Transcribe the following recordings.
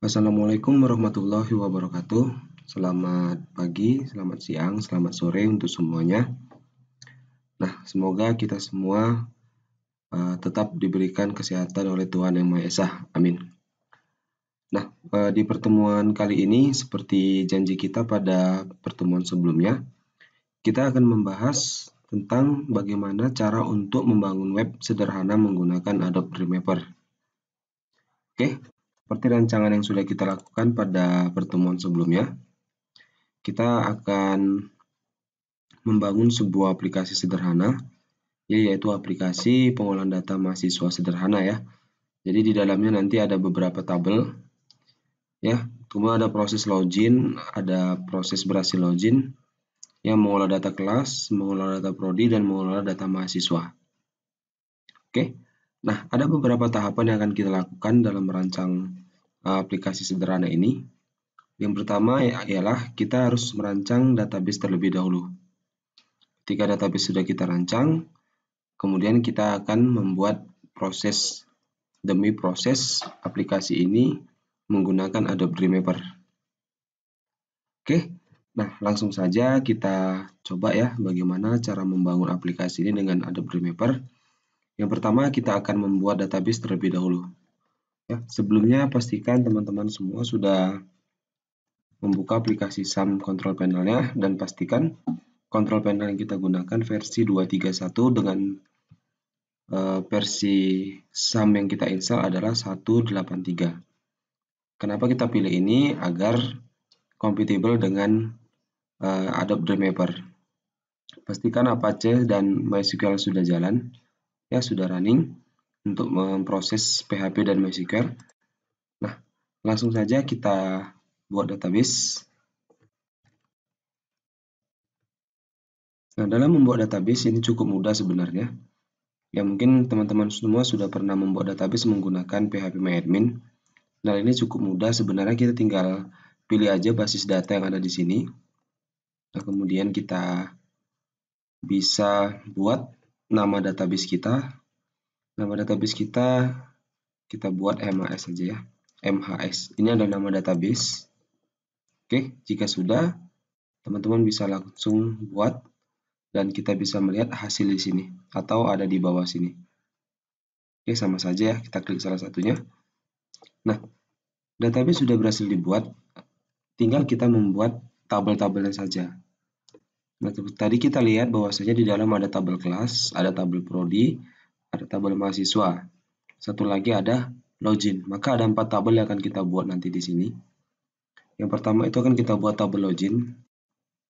Assalamualaikum warahmatullahi wabarakatuh. Selamat pagi, selamat siang, selamat sore untuk semuanya. Nah, semoga kita semua tetap diberikan kesehatan oleh Tuhan Yang Maha Esa. Amin. Nah, di pertemuan kali ini, seperti janji kita pada pertemuan sebelumnya, kita akan membahas tentang bagaimana cara untuk membangun web sederhana menggunakan Adobe Dreamweaver. Oke, seperti rancangan yang sudah kita lakukan pada pertemuan sebelumnya, kita akan membangun sebuah aplikasi sederhana, yaitu aplikasi pengolahan data mahasiswa sederhana ya. Jadi di dalamnya nanti ada beberapa tabel ya, kemudian ada proses login, ada proses berhasil login, yang mengolah data kelas, mengolah data prodi, dan mengolah data mahasiswa. Oke, nah ada beberapa tahapan yang akan kita lakukan dalam merancang aplikasi sederhana ini. Yang pertama ialah kita harus merancang database terlebih dahulu. Ketika database sudah kita rancang, kemudian kita akan membuat proses demi proses aplikasi ini menggunakan Adobe Dreamweaver. Oke, nah langsung saja kita coba ya bagaimana cara membangun aplikasi ini dengan Adobe Dreamweaver. Yang pertama kita akan membuat database terlebih dahulu. Ya, sebelumnya pastikan teman-teman semua sudah membuka aplikasi SAM Control Panel-nya dan pastikan Control Panel yang kita gunakan versi 231 dengan versi SAM yang kita install adalah 183. Kenapa kita pilih ini? Agar compatible dengan Adobe Dreamweaver. Pastikan Apache dan MySQL sudah jalan, ya sudah running untuk memproses PHP dan MySQL. Nah, langsung saja kita buat database. Nah, dalam membuat database ini cukup mudah sebenarnya. Ya mungkin teman-teman semua sudah pernah membuat database menggunakan PHPMyAdmin. Nah, ini cukup mudah sebenarnya, kita tinggal pilih aja basis data yang ada di sini. Nah, kemudian kita bisa buat nama database kita. Nama database kita buat MHS saja ya. MHS. Ini adalah nama database. Oke, jika sudah, teman-teman bisa langsung buat dan kita bisa melihat hasil di sini atau ada di bawah sini. Oke, sama saja ya, kita klik salah satunya. Nah, database sudah berhasil dibuat, tinggal kita membuat tabel-tabelnya saja. Nah, tadi kita lihat bahwasanya di dalam ada tabel kelas, ada tabel prodi, ada tabel mahasiswa. Satu lagi ada login. Maka ada 4 tabel yang akan kita buat nanti di sini. Yang pertama itu akan kita buat tabel login.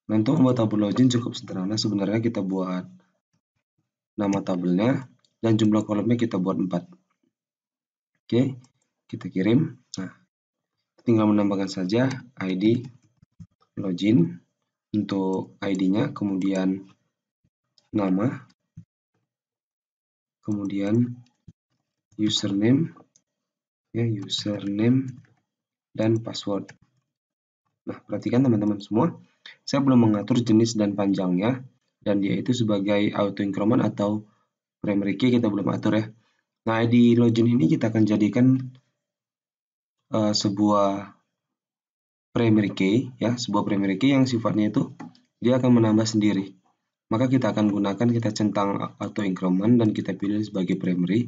Nah, untuk membuat tabel login cukup sederhana. Sebenarnya kita buat nama tabelnya dan jumlah kolomnya kita buat 4. Oke, kita kirim. Nah, tinggal menambahkan saja ID login untuk ID-nya, kemudian nama, kemudian username ya, username dan password. Nah, perhatikan teman-teman semua, saya belum mengatur jenis dan panjangnya, dan dia itu sebagai auto increment atau primary key kita belum atur ya. Nah, ID login ini kita akan jadikan sebuah primary key ya, sebuah primary key yang sifatnya itu dia akan menambah sendiri. Maka kita akan gunakan, kita centang auto increment dan kita pilih sebagai primary.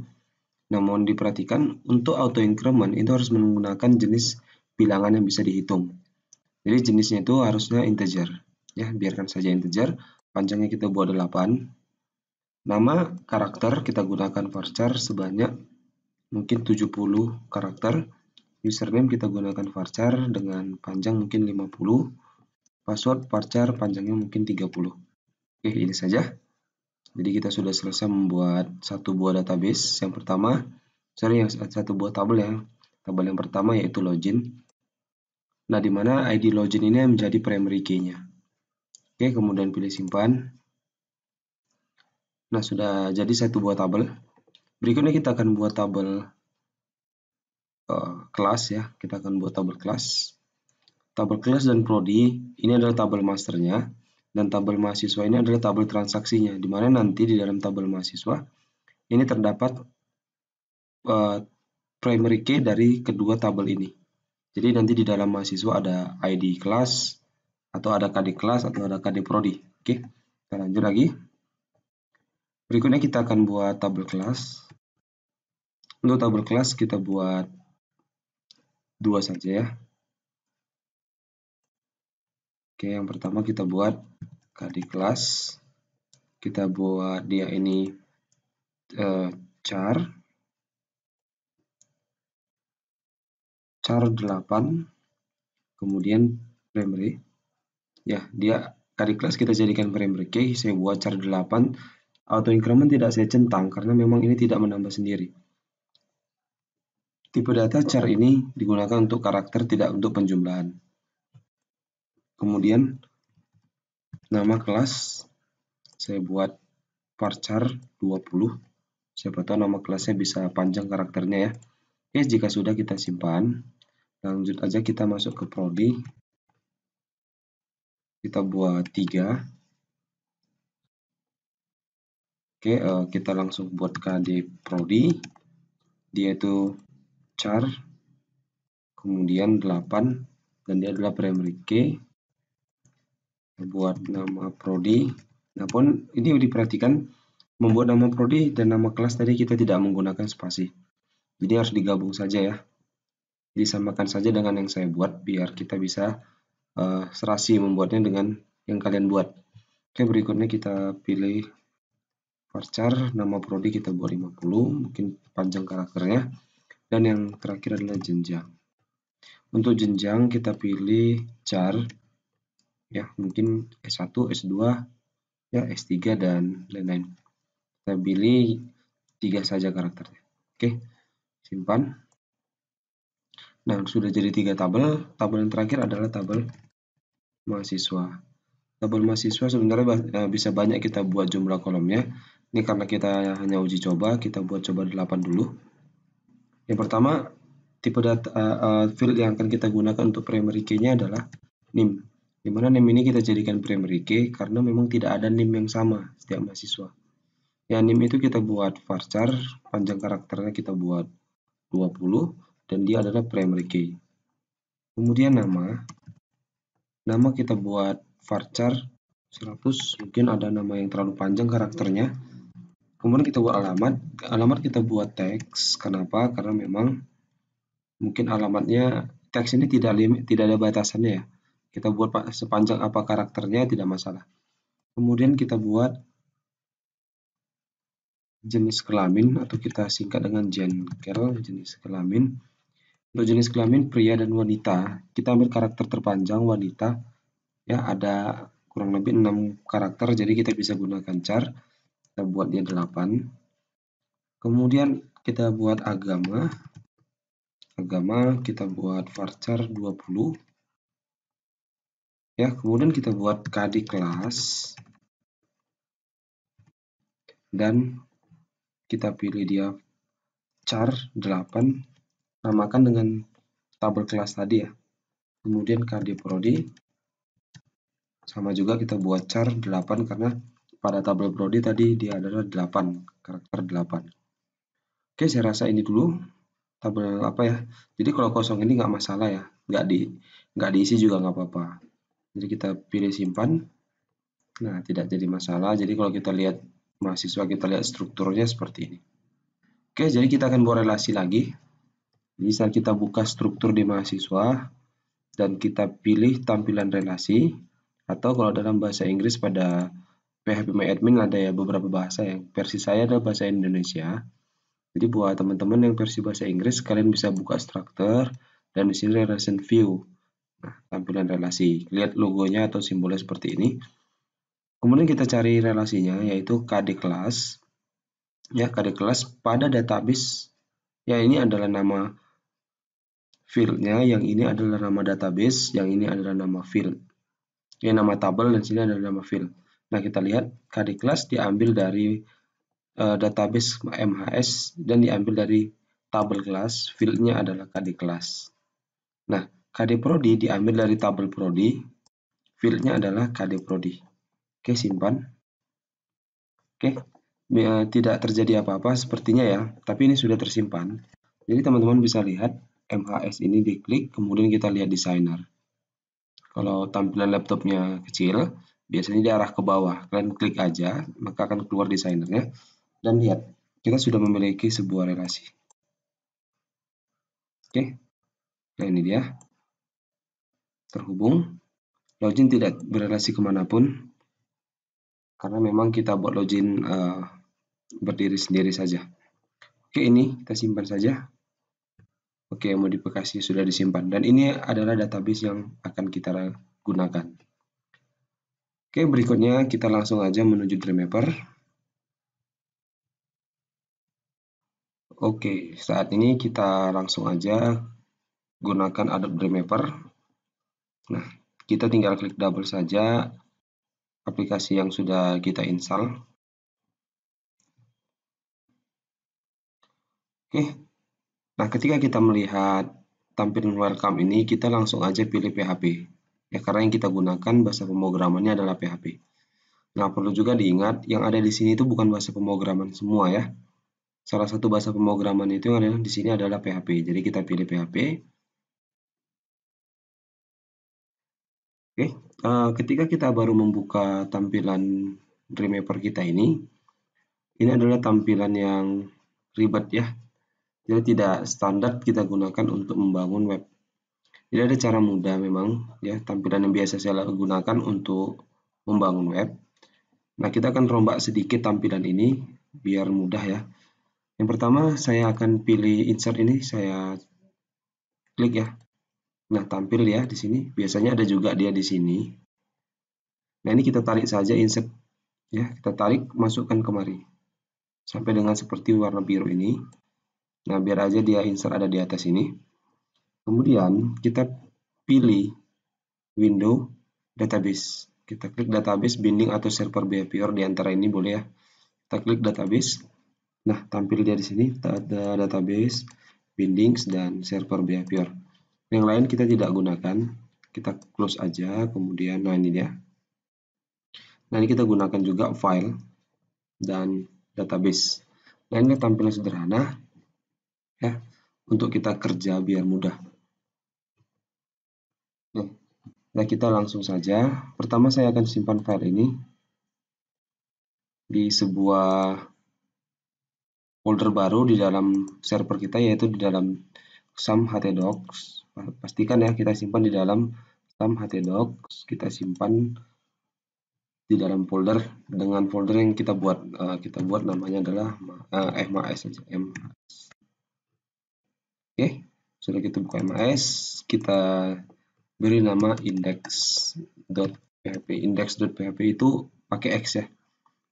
Namun diperhatikan untuk auto increment itu harus menggunakan jenis bilangan yang bisa dihitung. Jadi jenisnya itu harusnya integer. Ya, biarkan saja integer. Panjangnya kita buat 8. Nama karakter kita gunakan varchar sebanyak mungkin 70 karakter. Username kita gunakan varchar dengan panjang mungkin 50. Password varchar panjangnya mungkin 30. Oke, ini saja. Jadi kita sudah selesai membuat satu buah database. Yang pertama, satu buah tabel ya. Tabel yang pertama yaitu login. Nah, di mana ID login ini menjadi primary key-nya. Oke, kemudian pilih simpan. Nah, sudah jadi satu buah tabel. Berikutnya kita akan buat tabel kelas ya. Kita akan buat tabel kelas. Tabel kelas dan prodi ini adalah tabel masternya. Dan tabel mahasiswa ini adalah tabel transaksinya. Di mana nanti di dalam tabel mahasiswa ini terdapat primary key dari kedua tabel ini. Jadi nanti di dalam mahasiswa ada ID kelas, atau ada KD kelas, atau ada KD prodi. Oke, kita lanjut lagi. Berikutnya kita akan buat tabel kelas. Untuk tabel kelas kita buat 2 saja ya. Oke, yang pertama kita buat KD kelas. Kita buat dia ini char 8, kemudian primary. Ya, dia KD kelas kita jadikan primary key. Saya buat char 8. Auto increment tidak saya centang karena memang ini tidak menambah sendiri. Tipe data char ini digunakan untuk karakter, tidak untuk penjumlahan. Kemudian nama kelas saya buat varchar 20. Siapa tahu nama kelasnya bisa panjang karakternya ya. Oke, jika sudah kita simpan. Lanjut aja kita masuk ke prodi. Kita buat 3. Oke, kita langsung buat KD prodi. Dia itu char, kemudian 8, dan dia adalah primary key. Buat nama prodi. Nah pun ini diperhatikan, membuat nama prodi dan nama kelas tadi kita tidak menggunakan spasi. Jadi harus digabung saja ya. Disamakan saja dengan yang saya buat biar kita bisa serasi membuatnya dengan yang kalian buat. Oke, berikutnya kita pilih varchar, nama prodi kita buat 50, mungkin panjang karakternya. Dan yang terakhir adalah jenjang. Untuk jenjang kita pilih char, ya mungkin S1, S2, ya S3 dan lain-lain. Kita pilih 3 saja karakternya. Oke, simpan. Nah, sudah jadi 3 tabel. Tabel yang terakhir adalah tabel mahasiswa. Tabel mahasiswa sebenarnya bisa banyak kita buat jumlah kolomnya. Ini karena kita hanya uji coba, kita buat coba 8 dulu. Yang pertama, tipe data field yang akan kita gunakan untuk primary key-nya adalah NIM. Di mana NIM ini kita jadikan primary key karena memang tidak ada NIM yang sama setiap mahasiswa. Ya, NIM itu kita buat varchar, panjang karakternya kita buat 20, dan dia adalah primary key. Kemudian nama kita buat varchar 100, mungkin ada nama yang terlalu panjang karakternya. Kemudian kita buat alamat kita buat teks. Kenapa? Karena memang mungkin alamatnya teks ini tidak ada batasannya ya. Kita buat sepanjang apa karakternya tidak masalah. Kemudian kita buat jenis kelamin atau kita singkat dengan gender, jenis kelamin. Untuk jenis kelamin pria dan wanita, kita ambil karakter terpanjang wanita. Ya, ada kurang lebih 6 karakter, jadi kita bisa gunakan char. Kita buat dia 8. Kemudian kita buat agama. Agama kita buat varchar 20. Ya, kemudian kita buat KD kelas. Dan kita pilih dia char 8. Namakan dengan tabel kelas tadi ya. Kemudian KD prodi. Sama juga kita buat char 8 karena pada tabel prodi tadi dia adalah 8, karakter 8. Oke, saya rasa ini dulu tabel apa ya. Jadi kalau kosong ini nggak masalah ya, nggak diisi juga nggak apa-apa. Jadi kita pilih simpan. Nah, tidak jadi masalah. Jadi kalau kita lihat mahasiswa, kita lihat strukturnya seperti ini. Oke, jadi kita akan buat relasi lagi. Jadi saat kita buka struktur di mahasiswa dan kita pilih tampilan relasi, atau kalau dalam bahasa Inggris pada PHPMyAdmin ada ya beberapa bahasa yang versi saya adalah bahasa Indonesia. Jadi buat teman-teman yang versi bahasa Inggris, kalian bisa buka struktur dan di sini relation view. Nah, tampilan relasi. Lihat logonya atau simbolnya seperti ini. Kemudian kita cari relasinya yaitu KD kelas. Ya, KD kelas pada database. Ya, ini adalah nama field-nya, yang ini adalah nama database, yang ini adalah nama field. Ya, nama tabel dan sini adalah nama field. Nah, kita lihat KD kelas diambil dari database MHS dan diambil dari tabel kelas, field-nya adalah KD kelas. Nah, KD prodi diambil dari tabel prodi, field-nya adalah KD prodi. Oke, simpan. Oke, tidak terjadi apa-apa sepertinya ya, tapi ini sudah tersimpan. Jadi teman-teman bisa lihat MHS ini diklik, kemudian kita lihat designer. Kalau tampilan laptopnya kecil, biasanya diarah ke bawah. Kalian klik aja, maka akan keluar desainernya. Dan lihat, kita sudah memiliki sebuah relasi. Oke, nah ini dia. Terhubung. Login tidak berelasi kemanapun, karena memang kita buat login berdiri sendiri saja. Oke, ini kita simpan saja. Oke, modifikasi sudah disimpan. Dan ini adalah database yang akan kita gunakan. Oke, berikutnya kita langsung aja menuju Dreamweaver. Oke, saat ini kita langsung aja gunakan Adobe Dreamweaver. Nah, kita tinggal klik double saja aplikasi yang sudah kita install. Oke, nah ketika kita melihat tampilan welcome ini, kita langsung aja pilih PHP. Ya, karena yang kita gunakan bahasa pemrogramannya adalah PHP. Nah, perlu juga diingat, yang ada di sini itu bukan bahasa pemrograman semua ya. Salah satu bahasa pemrograman itu yang ada di sini adalah PHP. Jadi kita pilih PHP. Oke, ketika kita baru membuka tampilan Dreamweaver kita ini adalah tampilan yang ribet ya. Jadi tidak standar kita gunakan untuk membangun web. Jadi ada cara mudah memang ya, tampilan yang biasa saya gunakan untuk membangun web. Nah, kita akan rombak sedikit tampilan ini biar mudah ya. Yang pertama saya akan pilih insert ini, saya klik ya. Nah, tampil ya di sini. Biasanya ada juga dia di sini. Nah, ini kita tarik saja insert ya, kita tarik masukkan kemari. Sampai dengan seperti warna biru ini. Nah, biar aja dia insert ada di atas ini. Kemudian kita pilih window database. Kita klik database, binding atau server behavior di antara ini boleh ya. Kita klik database. Nah, tampil dia di sini ada database, bindings dan server behavior. Yang lain kita tidak gunakan. Kita close aja, kemudian nah ini dia. Nah, ini kita gunakan juga file dan database. Nah, ini tampilan sederhana ya untuk kita kerja biar mudah. Nah, kita langsung saja. Pertama saya akan simpan file ini di sebuah folder baru di dalam server kita, yaitu di dalam SAM htdocs. Pastikan ya kita simpan di dalam SAM htdocs. Kita simpan di dalam folder dengan folder yang kita buat. Kita buat namanya adalah MHS saja. Oke, sudah kita buka MHS, kita beri nama index.php. Index.php itu pakai X ya,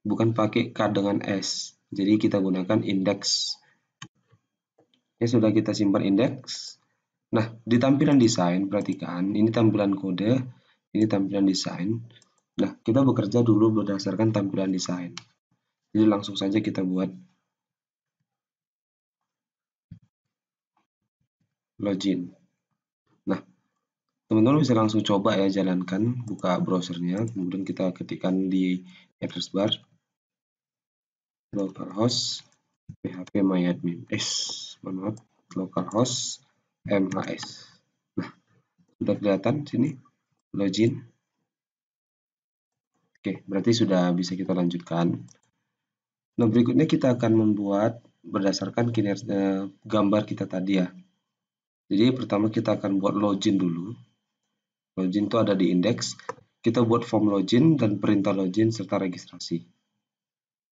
bukan pakai K dengan S. Jadi kita gunakan index. Ya, sudah kita simpan index. Nah, di tampilan desain, perhatikan, ini tampilan kode, ini tampilan desain. Nah, kita bekerja dulu berdasarkan tampilan desain. Jadi langsung saja kita buat login. Nah, teman-teman bisa langsung coba ya, jalankan, buka browsernya, kemudian kita ketikkan di address bar localhost phpMyAdmin localhost MHS. Nah, sudah kelihatan sini login. Oke, berarti sudah bisa kita lanjutkan. Nah, berikutnya kita akan membuat berdasarkan kinerja gambar kita tadi ya. Jadi pertama kita akan buat login dulu. Login itu ada di index. Kita buat form login dan perintah login serta registrasi.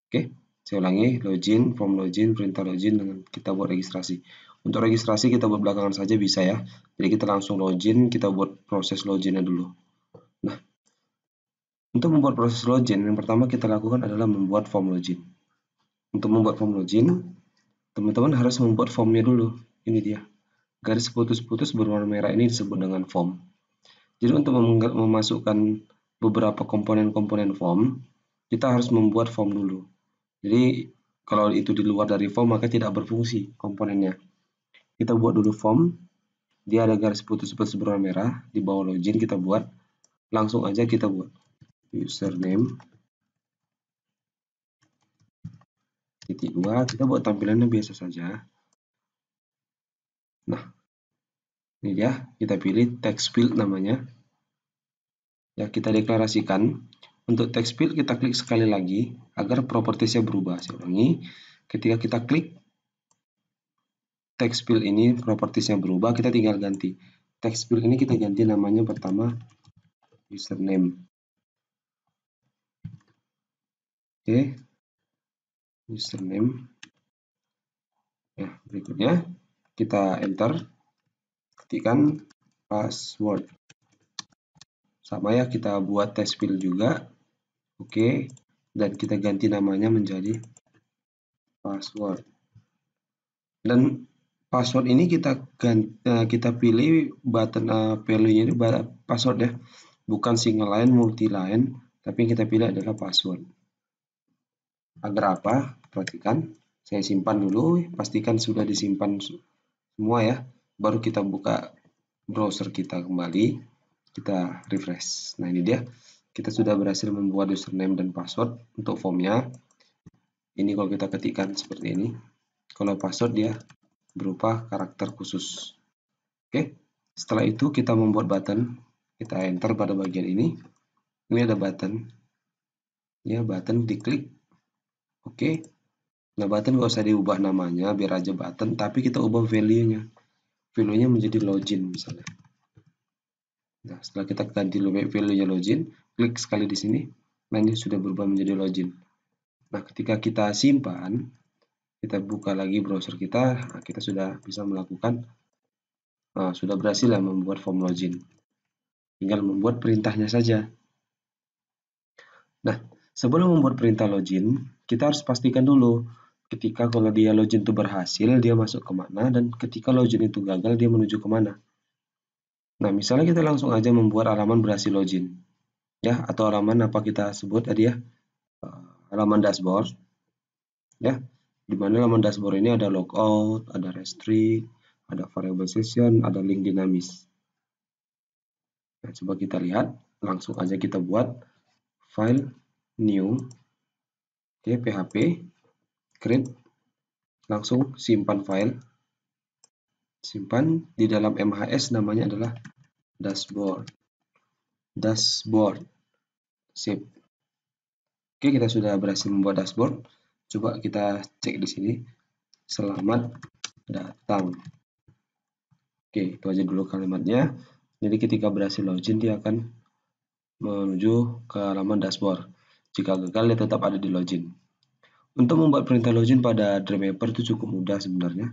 Oke, saya ulangi, login, form login, perintah login, dengan kita buat registrasi. Untuk registrasi kita buat belakangan saja bisa ya. Jadi kita langsung login, kita buat proses loginnya dulu. Nah, untuk membuat proses login, yang pertama kita lakukan adalah membuat form login. Untuk membuat form login, teman-teman harus membuat formnya dulu. Ini dia. Garis putus-putus berwarna merah ini disebut dengan form. Jadi untuk memasukkan beberapa komponen-komponen form, kita harus membuat form dulu. Jadi kalau itu di luar dari form maka tidak berfungsi komponennya. Kita buat dulu form, dia ada garis putus-putus berwarna merah, di bawah login kita buat, langsung aja kita buat username, titik 2, kita buat tampilannya biasa saja. Nah, Ini dia, kita pilih text field namanya. Ya, kita deklarasikan. Untuk text field kita klik sekali lagi agar propertiesnya berubah. Saya ulangi, ketika kita klik text field ini propertiesnya berubah, kita tinggal ganti. Text field ini kita ganti namanya pertama username. Oke, username. Ya, berikutnya kita enter, ketikkan password. Sama ya, kita buat text field juga. Oke, dan kita ganti namanya menjadi password. Dan password ini kita pilih button value-nya ini password ya, bukan single line, multi line, tapi yang kita pilih adalah password. Agar apa? Perhatikan, saya simpan dulu, pastikan sudah disimpan semua ya, baru kita buka browser kita kembali, kita refresh. Nah, ini dia, kita sudah berhasil membuat username dan password untuk formnya. Ini kalau kita ketikkan seperti ini, kalau password dia berupa karakter khusus. Oke, setelah itu kita membuat button, kita enter pada bagian ini. Ini ada button, ya, button diklik. Oke, nah button nggak usah diubah namanya, biar aja button, tapi kita ubah value-nya. Value-nya menjadi login misalnya. Nah, setelah kita ganti value-nya login, klik sekali di sini. Nah, ini sudah berubah menjadi login. Nah, ketika kita simpan, kita buka lagi browser kita, nah, kita sudah bisa melakukan, sudah berhasil ya membuat form login. Tinggal membuat perintahnya saja. Nah, sebelum membuat perintah login, kita harus pastikan dulu ketika kalau dia login itu berhasil, dia masuk kemana, dan ketika login itu gagal, dia menuju kemana. Nah, misalnya kita langsung aja membuat halaman berhasil login, ya, atau halaman apa kita sebut tadi ya, halaman dashboard, ya, di mana halaman dashboard ini ada logout, ada restrict, ada variable session, ada link dinamis. Nah, coba kita lihat, langsung aja kita buat file new, oke, php, create, langsung simpan file, simpan di dalam MHS, namanya adalah dashboard, save. Oke, kita sudah berhasil membuat dashboard. Coba kita cek di sini. Selamat datang. Oke, itu aja dulu kalimatnya. Jadi ketika berhasil login, dia akan menuju ke halaman dashboard. Jika gagal, dia tetap ada di login. Untuk membuat perintah login pada Dreamweaver itu cukup mudah sebenarnya.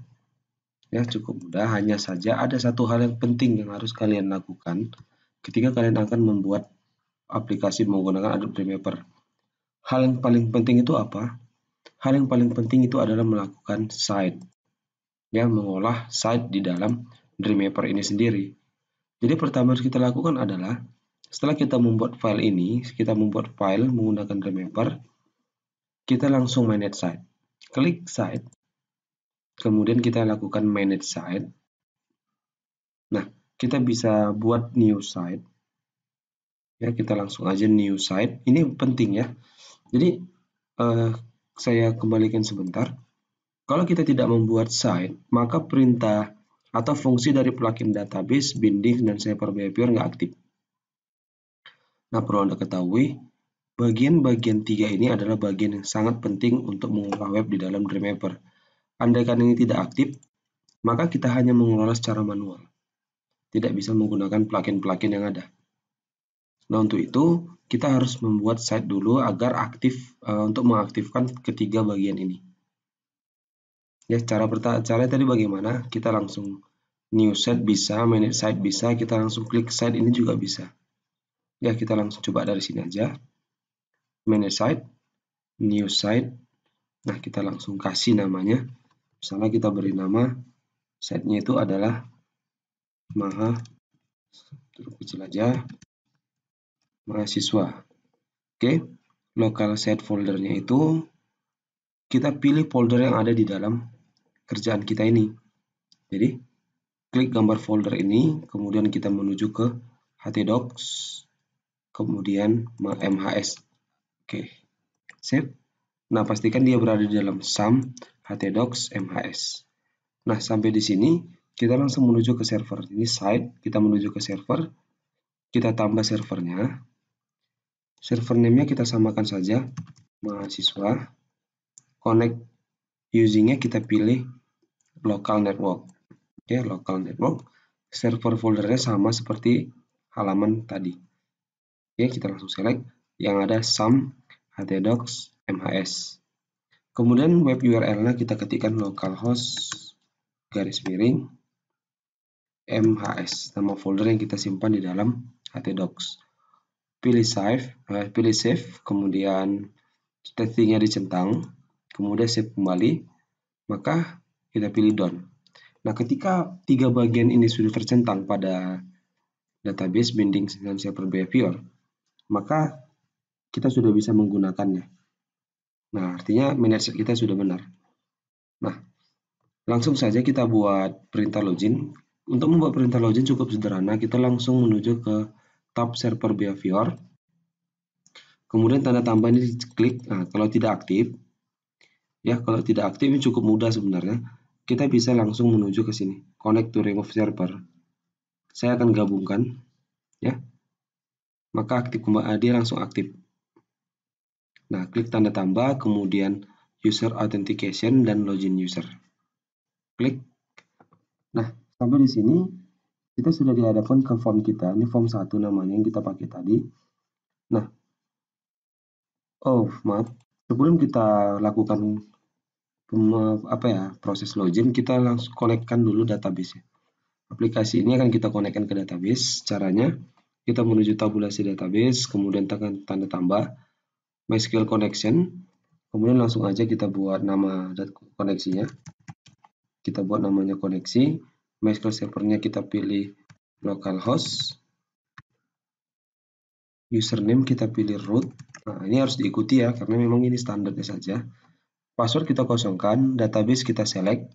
Ya, cukup mudah. Hanya saja ada satu hal yang penting yang harus kalian lakukan ketika kalian akan membuat aplikasi menggunakan Adobe Dreamweaver. Hal yang paling penting itu apa? Hal yang paling penting itu adalah melakukan site. Ya, mengolah site di dalam Dreamweaver ini sendiri. Jadi pertama harus kita lakukan adalah setelah kita membuat file ini, kita membuat file menggunakan Dreamweaver, kita langsung manage site. Klik site, kemudian kita lakukan manage site. Nah, kita bisa buat new site. Ya, kita langsung aja new site. Ini penting ya. Jadi saya kembalikan sebentar. Kalau kita tidak membuat site, maka perintah atau fungsi dari plugin database, binding, dan Shaper Behavior nggak aktif. Nah, perlu Anda ketahui, bagian-bagian 3 ini adalah bagian yang sangat penting untuk mengolah web di dalam Dreamweaver. Andaikan ini tidak aktif, maka kita hanya mengelola secara manual. Tidak bisa menggunakan plugin-plugin yang ada. Nah, untuk itu, kita harus membuat site dulu agar aktif untuk mengaktifkan ketiga bagian ini. Ya, cara tadi bagaimana? Kita langsung new site bisa, manage site bisa, kita langsung klik site ini juga bisa. Ya, kita langsung coba dari sini aja. Manage site, new site. Nah, kita langsung kasih namanya. Misalnya kita beri nama site-nya itu adalah kecil aja, mahasiswa. Oke, local site foldernya itu kita pilih folder yang ada di dalam kerjaan kita ini. Jadi, klik gambar folder ini, kemudian kita menuju ke htdocs, kemudian MHS. Oke, save. Nah, pastikan dia berada di dalam SAM, htdocs, MHS. Nah, sampai di sini kita langsung menuju ke server. Ini site, kita menuju ke server, kita tambah servernya. Server name-nya kita samakan saja, mahasiswa. Connect using-nya kita pilih local network. Oke, local network. Server foldernya sama seperti halaman tadi. Oke, kita langsung select yang ada SAM, htdocs, mhs. Kemudian web URL-nya kita ketikkan localhost _ mhs, nama folder yang kita simpan di dalam htdocs. Pilih save, kemudian settingnya dicentang, kemudian save kembali, maka kita pilih done. Nah, ketika 3 bagian ini sudah tercentang pada database binding dan server behavior, maka kita sudah bisa menggunakannya. Nah, artinya manage kita sudah benar. Nah, langsung saja kita buat perintah login. Untuk membuat perintah login cukup sederhana, kita langsung menuju ke tab server behavior. Kemudian tanda tambah ini diklik. Nah, kalau tidak aktif, ini cukup mudah sebenarnya. Kita bisa langsung menuju ke sini, connect to remove server. Saya akan gabungkan, ya. Maka dia langsung aktif. Nah, klik tanda tambah, kemudian user authentication dan login user. Klik. Nah, sampai di sini kita sudah dihadapkan ke form kita. Ini form 1 namanya yang kita pakai tadi. Nah, maaf. Sebelum kita lakukan proses login, kita langsung konekkan dulu database. Aplikasi ini akan kita konekkan ke database. Caranya, kita menuju tabulasi database, kemudian tekan tanda tambah, MySQL connection, kemudian langsung aja kita buat nama koneksinya. Kita buat namanya koneksi, MySQL servernya kita pilih localhost, username kita pilih root. Nah, ini harus diikuti ya, karena memang ini standarnya saja. Password kita kosongkan, database kita select,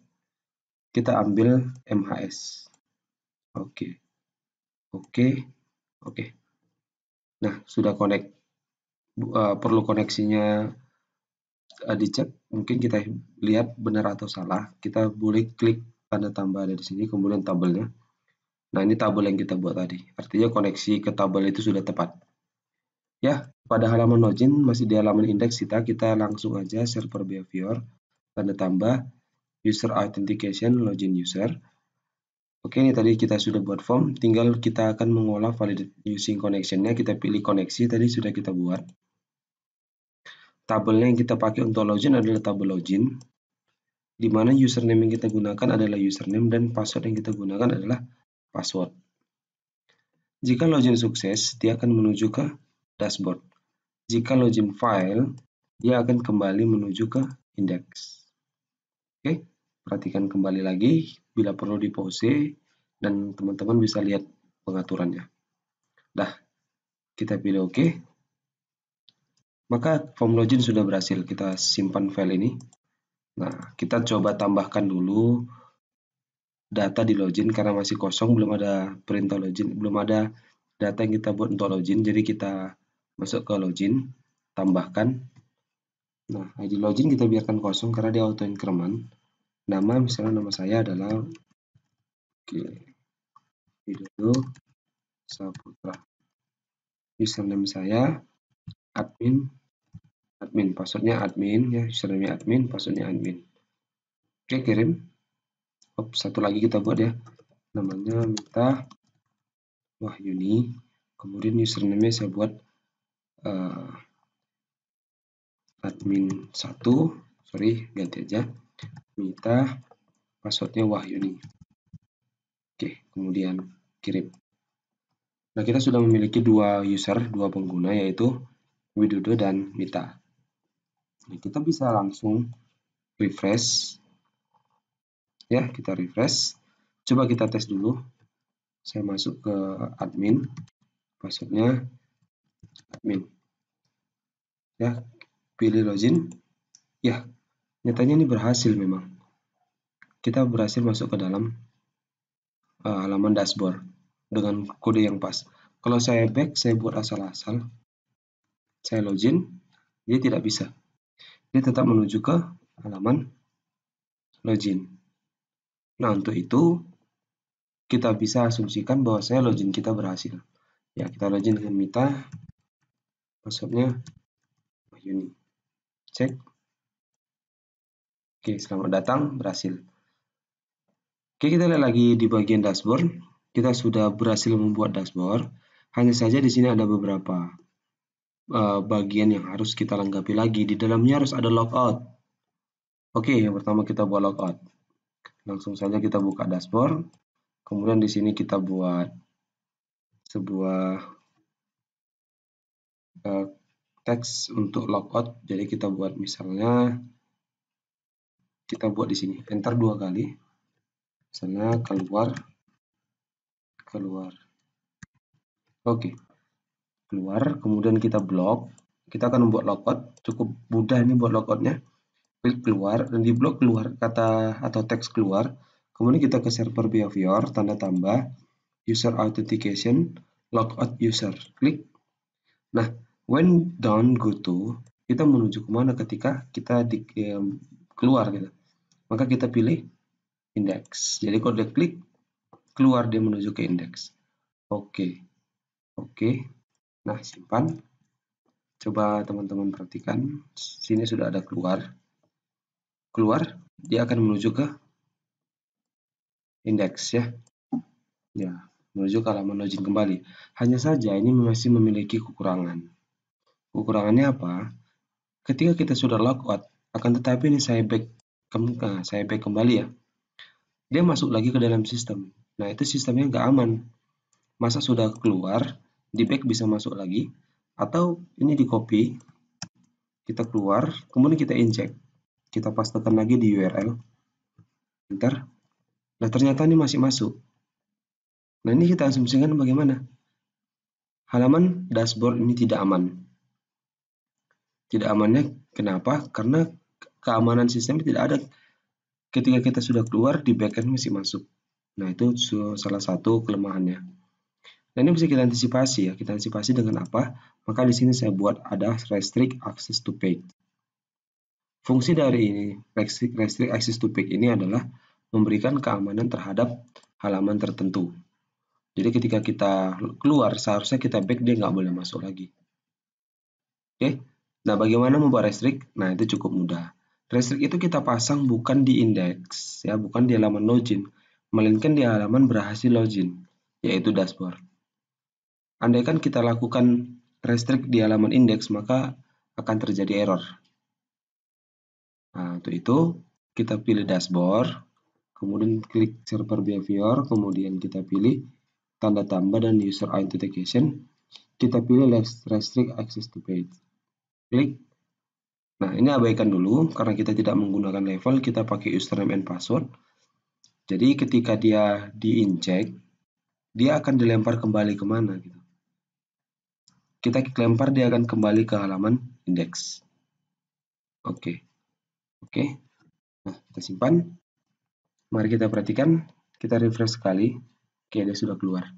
kita ambil MHS. Oke. Nah, sudah connect. Perlu koneksinya dicek, mungkin kita lihat benar atau salah. Kita boleh klik tanda tambah ada di sini, kemudian tabelnya. Nah, ini tabel yang kita buat tadi. Artinya koneksi ke tabel itu sudah tepat. Ya, pada halaman login, masih di halaman indeks kita langsung aja server behavior, tanda tambah, user authentication, login user. Oke, ini tadi kita sudah buat form, tinggal kita akan mengolah validate using connection-nya, kita pilih koneksi, tadi sudah kita buat. Tabelnya yang kita pakai untuk login adalah tabel login, di mana username yang kita gunakan adalah username dan password yang kita gunakan adalah password. Jika login sukses, dia akan menuju ke dashboard. Jika login fail, dia akan kembali menuju ke indeks. Oke, perhatikan kembali lagi, bila perlu di pause, dan teman-teman bisa lihat pengaturannya. Dah, kita pilih OK. Maka form login sudah berhasil, kita simpan file ini. Nah, kita coba tambahkan dulu data di login karena masih kosong, belum ada perintah login, belum ada data yang kita buat untuk login. Jadi kita masuk ke login, tambahkan. Nah, ID login kita biarkan kosong karena dia auto increment. Nama, misalnya nama saya adalah Widodo Saputra. Username saya admin, passwordnya admin ya, username admin, passwordnya admin. Oke, kirim. Satu lagi kita buat ya, namanya Mita Wahyuni. Kemudian username saya buat admin 1, ganti aja, Mita, passwordnya Wahyuni. Oke, kemudian kirim. Nah, kita sudah memiliki dua pengguna, yaitu Widodo dan Mita. Nah, kita bisa langsung refresh. Ya, kita refresh. Coba kita tes dulu. Saya masuk ke admin, passwordnya admin. Ya, pilih login. Ya, nyatanya ini berhasil memang. Kita berhasil masuk ke dalam halaman dashboard dengan kode yang pas. Kalau saya back, saya buat asal-asal, saya login, dia tidak bisa. Dia tetap menuju ke halaman login. Nah, untuk itu kita bisa asumsikan bahwasanya login kita berhasil. Ya, kita login dengan Mita, passwordnya Wahyuni. Cek. Oke, selamat datang, berhasil. Oke, kita lihat lagi di bagian dashboard. Kita sudah berhasil membuat dashboard. Hanya saja di sini ada beberapa bagian yang harus kita lengkapi lagi. Di dalamnya harus ada logout. Oke, yang pertama kita buat logout. Langsung saja kita buka dashboard. Kemudian di sini kita buat sebuah teks untuk logout. Jadi kita buat misalnya kita buat di sini enter 2 kali. Misalnya keluar. Oke. Keluar, kemudian kita blok. Kita akan membuat logout. Cukup mudah ini buat logoutnya. Klik keluar dan di blok keluar kata atau teks keluar. Kemudian kita ke server behavior, tanda tambah, user authentication, logout user. Klik. Nah, when down go to, kita menuju kemana ketika kita keluar gitu. Maka kita pilih index. Jadi kalau dia klik, keluar dia menuju ke index. Oke. Nah, simpan. Coba teman-teman perhatikan. Sini sudah ada keluar. Dia akan menuju ke index ya. Ya, menuju ke halaman login kembali. Hanya saja ini masih memiliki kekurangan. Kekurangannya apa? Ketika kita sudah logout, akan tetapi ini saya back kembali ya. Dia masuk lagi ke dalam sistem. Nah, itu sistemnya nggak aman. Masa sudah keluar, di back bisa masuk lagi, atau ini di copy, kita keluar, kemudian kita inject. Kita pastekan lagi di URL. Enter. Nah, ternyata ini masih masuk. Nah, ini kita asumsikan bagaimana? Halaman dashboard ini tidak aman. Tidak amannya kenapa? Karena keamanan sistem tidak ada. Ketika kita sudah keluar, di backend masih masuk. Nah, itu salah satu kelemahannya. Nah, ini bisa kita antisipasi ya. Kita antisipasi dengan apa? Maka di sini saya buat ada restrict access to page. Fungsi dari ini, restrict access to page ini adalah memberikan keamanan terhadap halaman tertentu. Jadi ketika kita keluar, seharusnya kita back, dia nggak boleh masuk lagi. Oke, nah bagaimana membuat restrict? Nah, itu cukup mudah. Restrict itu kita pasang bukan di index, ya, bukan di halaman login, melainkan di halaman berhasil login, yaitu dashboard. Andaikan kita lakukan restrict di halaman index, maka akan terjadi error. Nah, untuk itu kita pilih dashboard, kemudian klik server behavior, kemudian kita pilih tanda tambah dan user authentication. Kita pilih restrict access to page. Klik. Nah, ini abaikan dulu karena kita tidak menggunakan level, kita pakai username and password. Jadi ketika dia di-inject, dia akan dilempar kembali kemana gitu. Kita klik lempar, dia akan kembali ke halaman index. Oke. Nah, kita simpan. Mari kita perhatikan, kita refresh sekali. Oke, dia sudah keluar.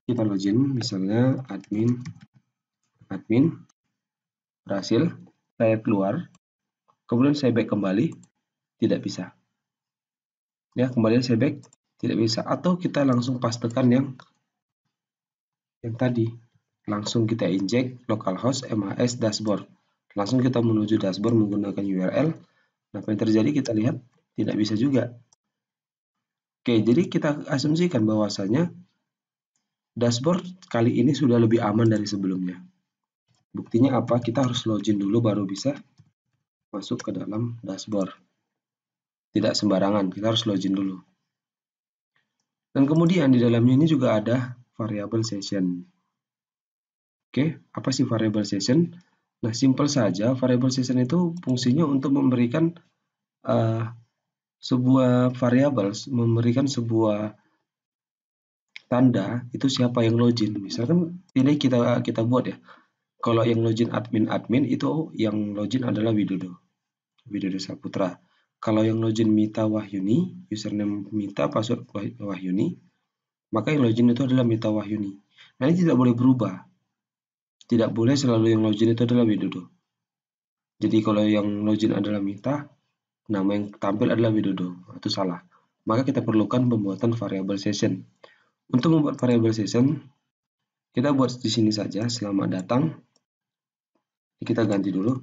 Kita login, misalnya admin, berhasil. Saya keluar, kemudian saya back kembali, tidak bisa. Ya, kembali saya back, tidak bisa. Atau kita langsung pastekan yang tadi. Langsung kita inject localhost MHS dashboard. Langsung kita menuju dashboard menggunakan URL. Nah, apa yang terjadi kita lihat tidak bisa juga. Oke, jadi kita asumsikan bahwasanya dashboard kali ini sudah lebih aman dari sebelumnya. Buktinya apa? Kita harus login dulu baru bisa masuk ke dalam dashboard. Tidak sembarangan, kita harus login dulu. Dan kemudian di dalamnya ini juga ada variable session. Oke, apa sih variable session? Nah, simple saja, variable session itu fungsinya untuk memberikan sebuah variabel, memberikan sebuah tanda itu siapa yang login. Misalkan ini kita buat ya. Kalau yang login admin itu yang login adalah Widodo Saputra. Kalau yang login Mita Wahyuni, username Mita, password Wahyuni, maka yang login itu adalah Mita Wahyuni. Nah, ini tidak boleh berubah. Tidak boleh selalu yang login itu adalah Widodo. Jadi kalau yang login adalah Mita, nama yang tampil adalah Widodo. Itu salah. maka kita perlukan pembuatan variabel session. Untuk membuat variabel session, kita buat di sini saja, selamat datang. Kita ganti dulu,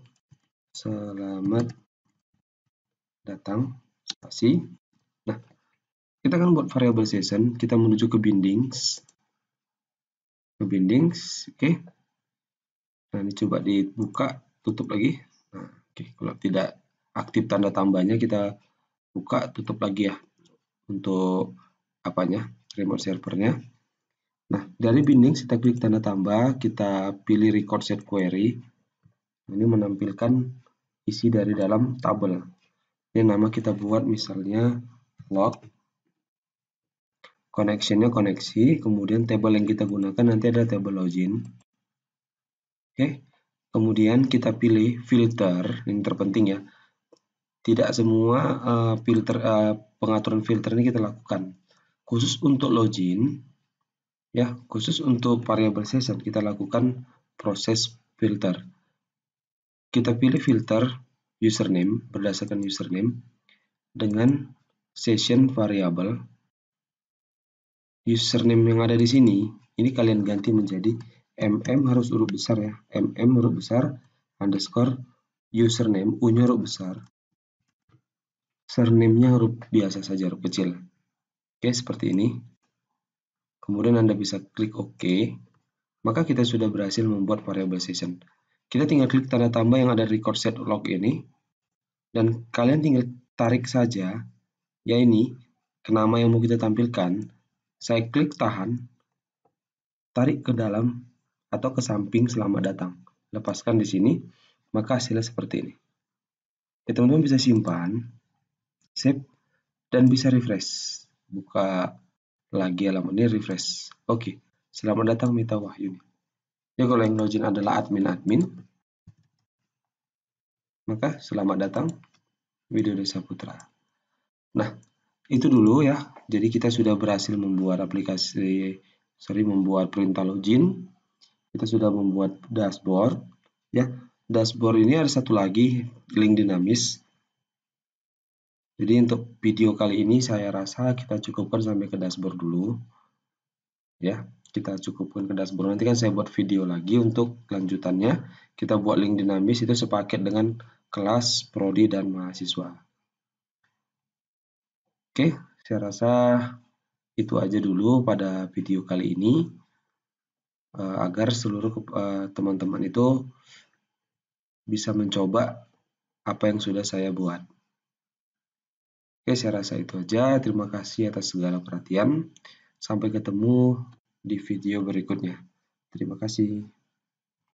selamat datang, spasi. Nah, kita akan buat variabel session, kita menuju ke bindings, oke. Nah, ini coba dibuka, tutup lagi. Nah, oke, kalau tidak aktif tanda tambahnya, kita buka, tutup lagi ya, untuk apanya, remote servernya. Nah, dari bindings kita klik tanda tambah, kita pilih record set query. Ini menampilkan isi dari dalam tabel. Ini nama kita buat misalnya log, connection-nya koneksi, kemudian tabel yang kita gunakan nanti ada tabel login. Oke, kemudian kita pilih filter, ini terpenting ya. Tidak semua pengaturan filter ini kita lakukan. Khusus untuk login, ya, khusus untuk variable session kita lakukan proses filter. Kita pilih filter username berdasarkan username dengan session variable. Username yang ada di sini, ini kalian ganti menjadi harus huruf besar ya, huruf besar underscore username, U-nya huruf besar, surname-nya huruf biasa saja, huruf kecil. Oke, seperti ini. Kemudian Anda bisa klik OK, maka kita sudah berhasil membuat variable session. Kita tinggal klik tanda tambah yang ada record set log ini, dan kalian tinggal tarik saja, ya ini, ke nama yang mau kita tampilkan. Saya klik tahan, tarik ke dalam atau ke samping selamat datang. Lepaskan di sini, maka hasilnya seperti ini. Ya, teman-teman bisa simpan, save, dan bisa refresh. Buka lagi halaman ini, refresh. Oke, selamat datang Mita Wahyuni. Ya, kalau yang login adalah admin, maka selamat datang Widodo Saputra. Nah, itu dulu ya. Jadi kita sudah berhasil membuat membuat perintah login. Kita sudah membuat dashboard. Ya, dashboard ini ada satu lagi, link dinamis. Jadi untuk video kali ini saya rasa kita cukupkan sampai ke dashboard dulu. Ya, kita cukupkan ke dashboard. Nanti kan saya buat video lagi untuk lanjutannya. Kita buat link dinamis itu sepaket dengan kelas prodi dan mahasiswa. Oke, saya rasa itu aja dulu pada video kali ini, agar seluruh teman-teman itu bisa mencoba apa yang sudah saya buat. Oke, saya rasa itu aja. Terima kasih atas segala perhatian. Sampai ketemu di video berikutnya. Terima kasih.